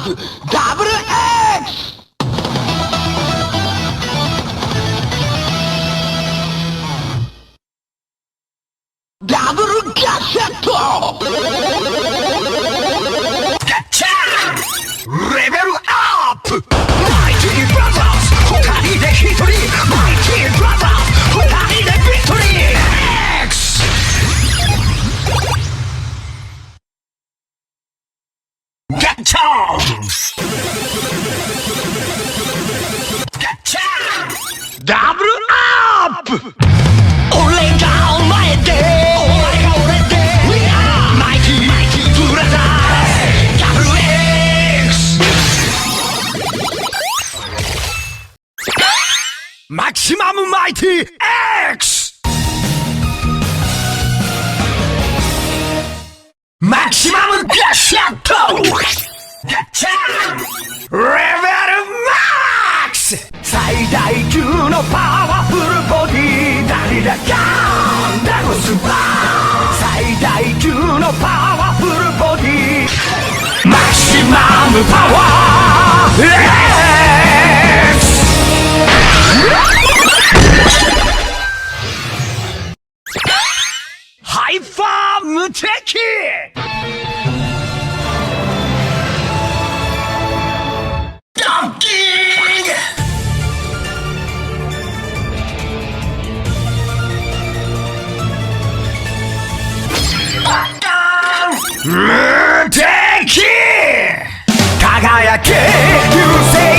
プダブル X ダブルガセットガッチャーレベルアップマイティーブラザーズ他にで一人マイティーブラザーズ他にでビクトリー X ガッチャーガッチャーダブルアップ俺がお前で俺が俺で We are マイティーブラザーズダブル X マキシマムマイティー X マキシマムガシャットガッチャーレベルマックス最大級のパワフルボディダリラガンダゴスバー最大級のパワフルボディマキシマムパワー X ハイファー無敵ドンキ無敵輝け流星